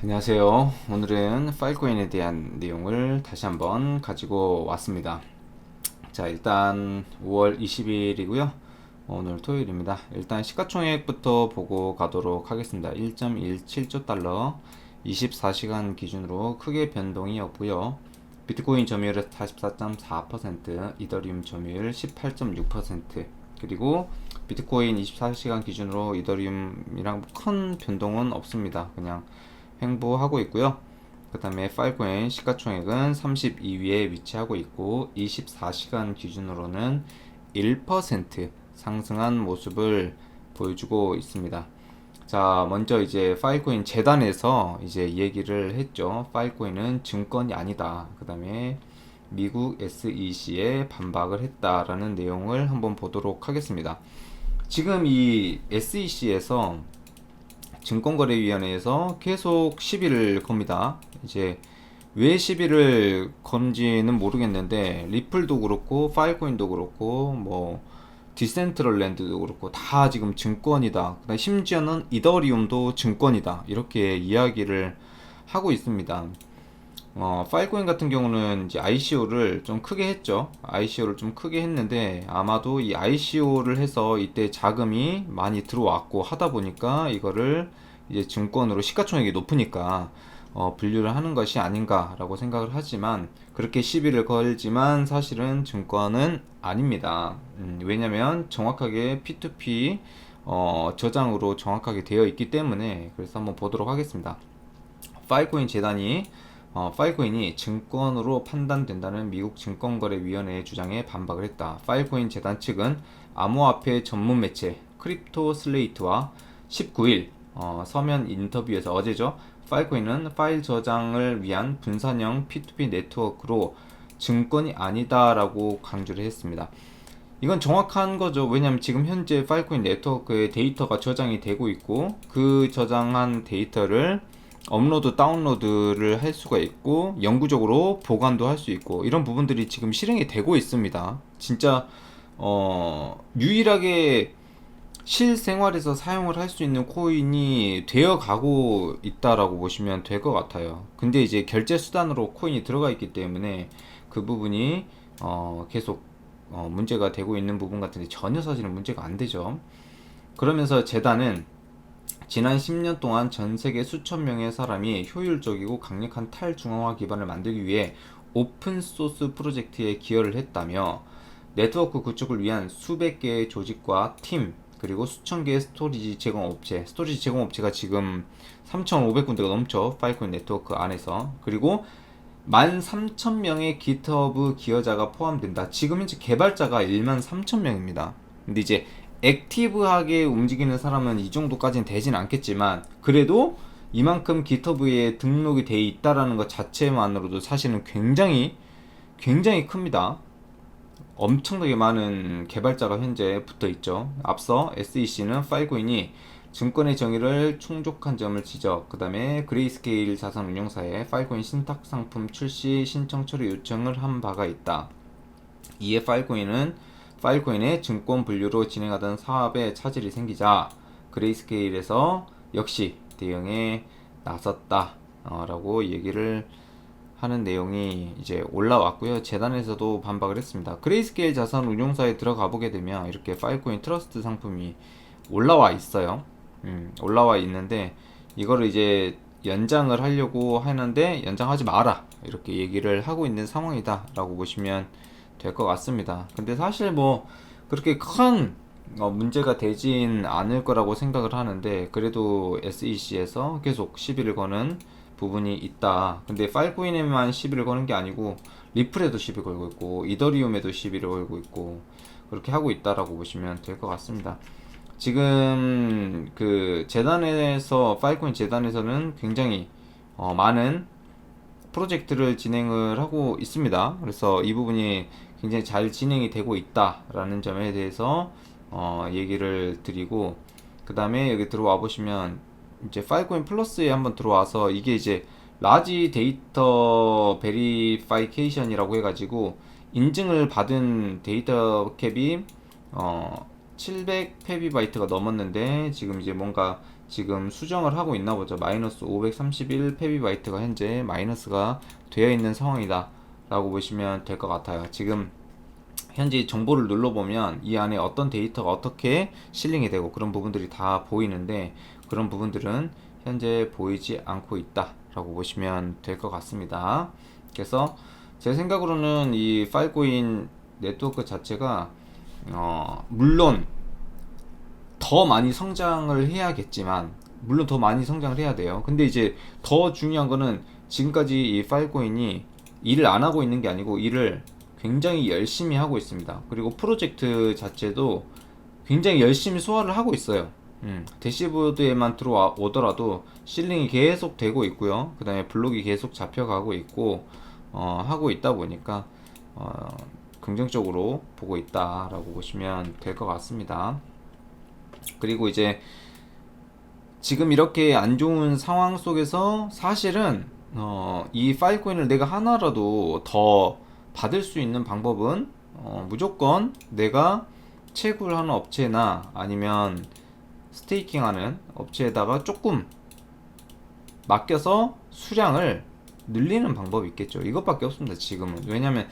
안녕하세요. 오늘은 파일코인에 대한 내용을 다시 한번 가지고 왔습니다. 자, 일단 5월 20일이고요. 오늘 토요일입니다. 일단 시가총액부터 보고 가도록 하겠습니다. 1.17조 달러, 24시간 기준으로 크게 변동이 없고요. 비트코인 점유율 44.4%, 이더리움 점유율 18.6%, 그리고 비트코인 24시간 기준으로 이더리움이랑 큰 변동은 없습니다. 그냥 횡보하고 있고요. 그 다음에 파일코인 시가총액은 32위에 위치하고 있고 24시간 기준으로는 1% 상승한 모습을 보여주고 있습니다. 자, 먼저 이제 파일코인 재단에서 이제 얘기를 했죠. 파일코인은 증권이 아니다. 그 다음에 미국 SEC에 반박을 했다라는 내용을 한번 보도록 하겠습니다. 지금 이 SEC에서 증권거래위원회에서 계속 시비를 겁니다. 이제 왜 시비를 건지는 모르겠는데 리플도 그렇고 파일코인도 그렇고 뭐 디센트럴랜드도 그렇고 다 지금 증권이다. 심지어는 이더리움도 증권이다. 이렇게 이야기를 하고 있습니다. 파일코인 같은 경우는 이제 ICO를 좀 크게 했죠. ICO를 좀 크게 했는데 아마도 이 ICO를 해서 이때 자금이 많이 들어왔고 하다 보니까 이거를 이제 증권으로 시가총액이 높으니까 분류를 하는 것이 아닌가라고 생각을 하지만 그렇게 시비를 걸지만 사실은 증권은 아닙니다. 왜냐면 정확하게 P2P 저장으로 정확하게 되어 있기 때문에. 그래서 한번 보도록 하겠습니다. 파일코인 재단이 파일코인이 증권으로 판단된다는 미국 증권거래위원회의 주장에 반박을 했다. 파일코인 재단 측은 암호화폐 전문 매체 크립토 슬레이트와 19일 서면 인터뷰에서 어제죠. 파일코인은 파일 저장을 위한 분산형 P2P 네트워크로 증권이 아니다라고 강조를 했습니다. 이건 정확한 거죠. 왜냐면 지금 현재 파일코인 네트워크에 데이터가 저장이 되고 있고 그 저장한 데이터를 업로드, 다운로드를 할 수가 있고 영구적으로 보관도 할 수 있고 이런 부분들이 지금 실행이 되고 있습니다. 진짜 유일하게 실생활에서 사용을 할 수 있는 코인이 되어 가고 있다라고 보시면 될 것 같아요. 근데 이제 결제 수단으로 코인이 들어가 있기 때문에 그 부분이 계속 문제가 되고 있는 부분 같은데 전혀 사실은 문제가 안 되죠. 그러면서 재단은 지난 10년 동안 전 세계 수천 명의 사람이 효율적이고 강력한 탈중앙화 기반을 만들기 위해 오픈소스 프로젝트에 기여를 했다며 네트워크 구축을 위한 수백 개의 조직과 팀 그리고 수천 개의 스토리지 제공업체가 지금 3,500군데가 넘죠. 파일코인 네트워크 안에서. 그리고 13,000명의 GitHub 기여자가 포함된다. 지금 현재 개발자가 13,000명입니다. 근데 이제 액티브하게 움직이는 사람은 이 정도까지는 되진 않겠지만 그래도 이만큼 GitHub에 등록이 돼 있다라는 것 자체만으로도 사실은 굉장히 큽니다. 엄청나게 많은 개발자가 현재 붙어 있죠. 앞서 SEC는 파일코인이 증권의 정의를 충족한 점을 지적, 그 다음에 그레이스케일 자산운용사에 파일코인 신탁 상품 출시 신청 처리 요청을 한 바가 있다. 이에 파일코인의 증권 분류로 진행하던 사업에 차질이 생기자 그레이스케일에서 역시 대응에 나섰다 라고 얘기를 하는 내용이 이제 올라왔고요. 재단에서도 반박을 했습니다. 그레이스케일 자산 운용사에 들어가 보게 되면 이렇게 파일코인 트러스트 상품이 올라와 있어요. 올라와 있는데 이거를 이제 연장을 하려고 하는데 연장하지 마라 이렇게 얘기를 하고 있는 상황이다 라고 보시면 될 것 같습니다. 근데 사실 뭐 그렇게 큰 문제가 되진 않을 거라고 생각을 하는데 그래도 SEC에서 계속 시비를 거는 부분이 있다. 근데 파일코인에만 시비를 거는 게 아니고 리플에도 시비 걸고 있고 이더리움에도 시비를 걸고 있고 그렇게 하고 있다라고 보시면 될 것 같습니다. 지금 그 재단에서 파일코인 재단에서는 굉장히 많은 프로젝트를 진행을 하고 있습니다. 그래서 이 부분이 굉장히 잘 진행이 되고 있다라는 점에 대해서 얘기를 드리고 그 다음에 여기 들어와 보시면 이제 파일코인 플러스에 한번 들어와서 이게 이제 라지 데이터 베리파이케이션이라고 해가지고 인증을 받은 데이터 캡이 700 페비바이트가 넘었는데 지금 이제 뭔가 지금 수정을 하고 있나 보죠. 마이너스 531 페비바이트가 현재 마이너스가 되어 있는 상황이다 라고 보시면 될 것 같아요. 지금 현재 정보를 눌러보면 이 안에 어떤 데이터가 어떻게 실링이 되고 그런 부분들이 다 보이는데, 그런 부분들은 현재 보이지 않고 있다 라고 보시면 될 것 같습니다. 그래서 제 생각으로는 이 파일코인 네트워크 자체가 물론 더 많이 성장을 해야겠지만, 물론 더 많이 성장을 해야 돼요. 근데 이제 더 중요한 거는 지금까지 이 파일코인이 일을 안 하고 있는 게 아니고 일을 굉장히 열심히 하고 있습니다. 그리고 프로젝트 자체도 굉장히 열심히 소화를 하고 있어요. 대시보드에만 들어오더라도 실링이 계속 되고 있고요. 그 다음에 블록이 계속 잡혀가고 있고 하고 있다 보니까 긍정적으로 보고 있다라고 보시면 될 것 같습니다. 그리고 이제 지금 이렇게 안 좋은 상황 속에서 사실은 이 파일코인을 내가 하나라도 더 받을 수 있는 방법은 무조건 내가 채굴하는 업체나 아니면 스테이킹하는 업체에다가 조금 맡겨서 수량을 늘리는 방법이 있겠죠. 이것밖에 없습니다, 지금은. 왜냐면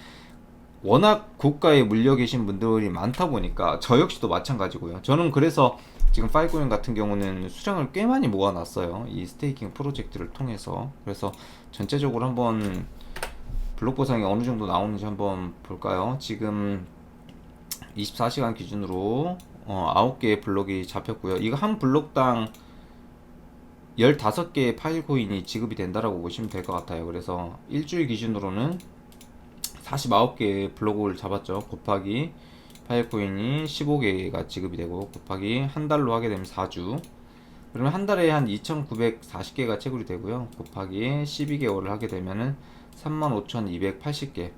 워낙 고가에 물려 계신 분들이 많다 보니까 저 역시도 마찬가지고요. 저는 그래서 지금 파일코인 같은 경우는 수량을 꽤 많이 모아놨어요, 이 스테이킹 프로젝트를 통해서. 그래서 전체적으로 한번 블록 보상이 어느 정도 나오는지 한번 볼까요? 지금 24시간 기준으로 9개의 블록이 잡혔고요. 이거 한 블록당 15개의 파일코인이 지급이 된다라고 보시면 될 것 같아요. 그래서 일주일 기준으로는 49개의 블록을 잡았죠. 곱하기 파일코인이 15개가 지급이 되고 곱하기 한 달로 하게 되면 4주, 그러면 한 달에 한 2,940개가 채굴이 되고요. 곱하기 12개월을 하게 되면은 35,280개.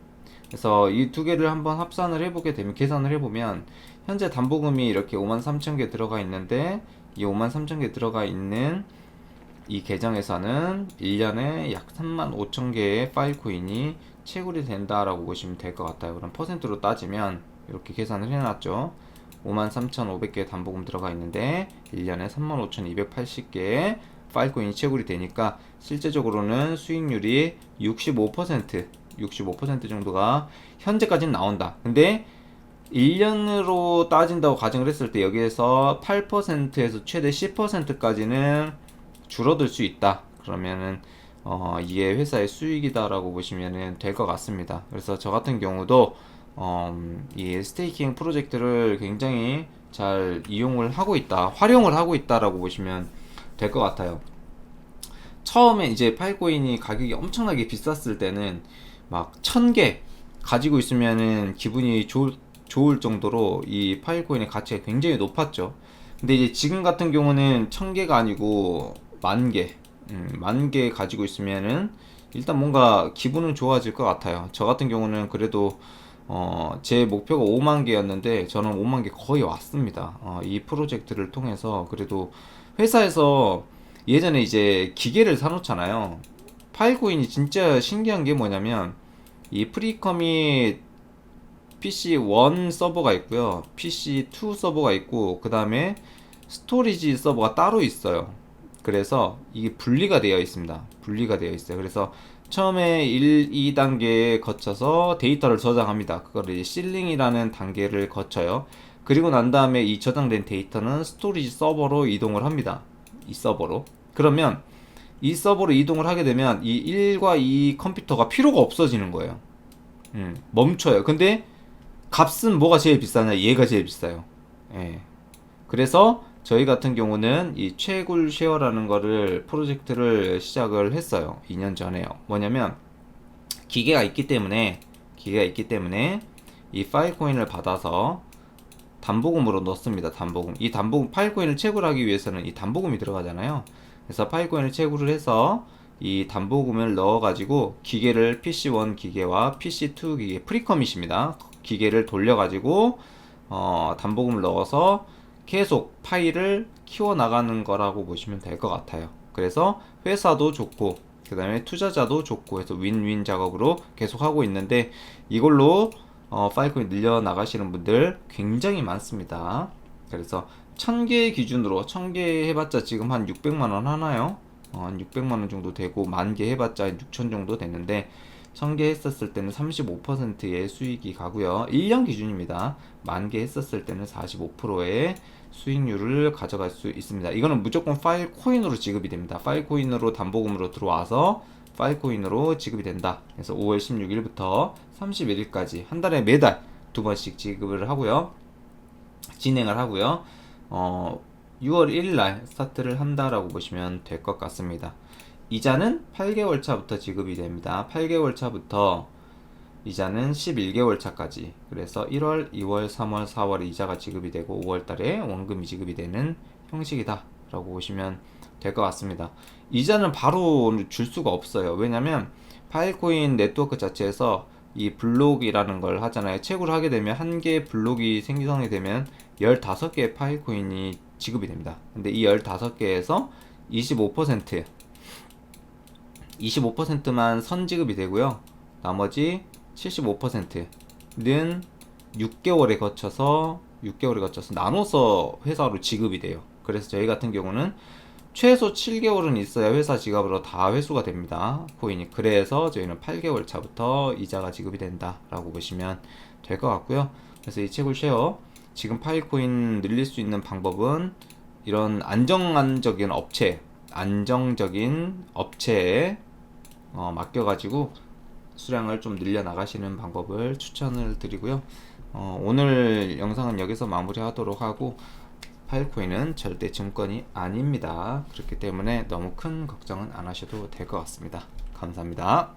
그래서 이 두 개를 한번 합산을 해보게 되면, 계산을 해보면 현재 담보금이 이렇게 53,000개 들어가 있는데, 이 53,000개 들어가 있는 이 계정에서는 1년에 약 35,000개의 파일코인이 채굴이 된다라고 보시면 될 것 같아요. 그럼 퍼센트로 따지면 이렇게 계산을 해놨죠. 53,500개 담보금 들어가 있는데 1년에 35,280개의 파일코인이 채굴이 되니까 실제적으로는 수익률이 65% 정도가 현재까지는 나온다. 근데 1년으로 따진다고 가정을 했을 때 여기에서 8%에서 최대 10%까지는 줄어들 수 있다. 그러면은 이게 회사의 수익이다라고 보시면 될 것 같습니다. 그래서 저 같은 경우도 이 스테이킹 프로젝트를 굉장히 잘 이용을 하고 있다, 활용을 하고 있다라고 보시면 될 것 같아요. 처음에 이제 파일코인이 가격이 엄청나게 비쌌을 때는 막 1000개 가지고 있으면은 기분이 좋을 정도로 이 파일코인의 가치가 굉장히 높았죠. 근데 이제 지금 같은 경우는 1000개가 아니고 10,000개, 10,000개 가지고 있으면은 일단 뭔가 기분은 좋아질 것 같아요. 저 같은 경우는 그래도 제 목표가 5만 개였는데 저는 5만 개 거의 왔습니다. 이 프로젝트를 통해서. 그래도 회사에서 예전에 이제 기계를 사놓잖아요. 파일코인이 진짜 신기한 게 뭐냐면 이 프리커밋 PC1 서버가 있고요, PC2 서버가 있고, 그 다음에 스토리지 서버가 따로 있어요. 그래서 이게 분리가 되어 있습니다. 분리가 되어 있어요. 그래서 처음에 1, 2단계에 거쳐서 데이터를 저장합니다. 그거를 실링이라는 단계를 거쳐요. 그리고 난 다음에 이 저장된 데이터는 스토리지 서버로 이동을 합니다. 이 서버로. 그러면 이 서버로 이동을 하게 되면 이 1과 2 컴퓨터가 필요가 없어지는 거예요. 멈춰요. 근데 값은 뭐가 제일 비싸냐? 얘가 제일 비싸요. 예. 그래서 저희 같은 경우는 이 채굴 쉐어라는 거를 프로젝트를 시작을 했어요. 2년 전에요. 뭐냐면 기계가 있기 때문에 이 파일코인을 받아서 담보금으로 넣습니다. 담보금. 이 담보금, 파일코인을 채굴하기 위해서는 이 담보금이 들어가잖아요. 그래서 파일코인을 채굴을 해서 이 담보금을 넣어가지고 기계를 PC1 기계와 PC2 기계, 프리커밋입니다. 기계를 돌려가지고 담보금을 넣어서 계속 파일을 키워나가는 거라고 보시면 될 것 같아요. 그래서 회사도 좋고 그 다음에 투자자도 좋고 해서 윈윈 작업으로 계속 하고 있는데, 이걸로 파일코인 늘려 나가시는 분들 굉장히 많습니다. 그래서 1000개 기준으로 1000개 해봤자 지금 한 600만 원 하나요? 한 600만 원 정도 되고 10,000개 해봤자 6천 정도 되는데 1000개 했었을 때는 35%의 수익이 가고요. 1년 기준입니다. 10,000개 했었을 때는 45%의 수익률을 가져갈 수 있습니다. 이거는 무조건 파일 코인으로 지급이 됩니다. 파일 코인으로 담보금으로 들어와서 파일 코인으로 지급이 된다. 그래서 5월 16일부터 31일까지 한 달에 매달 두 번씩 지급을 하고요. 진행을 하고요. 6월 1일 날 스타트를 한다라고 보시면 될 것 같습니다. 이자는 8개월 차부터 지급이 됩니다. 8개월 차부터 이자는 11개월 차까지. 그래서 1월, 2월, 3월, 4월에 이자가 지급이 되고 5월 달에 원금이 지급이 되는 형식이다 라고 보시면 될 것 같습니다. 이자는 바로 줄 수가 없어요. 왜냐면 파일코인 네트워크 자체에서 이 블록이라는 걸 하잖아요. 채굴을 하게 되면 한 개의 블록이 생성이 되면 15개의 파일코인이 지급이 됩니다. 근데 이 15개에서 25%만 선지급이 되고요. 나머지 75%는 6개월에 거쳐서 나눠서 회사로 지급이 돼요. 그래서 저희 같은 경우는 최소 7개월은 있어야 회사 지갑으로 다 회수가 됩니다. 코인이. 그래서 저희는 8개월 차부터 이자가 지급이 된다 라고 보시면 될 것 같고요. 그래서 이 채굴쉐어 지금 파일코인 늘릴 수 있는 방법은 이런 안정적인 업체에 맡겨가지고 수량을 좀 늘려 나가시는 방법을 추천을 드리고요. 오늘 영상은 여기서 마무리하도록 하고, 파일코인은 절대 증권이 아닙니다. 그렇기 때문에 너무 큰 걱정은 안 하셔도 될 것 같습니다. 감사합니다.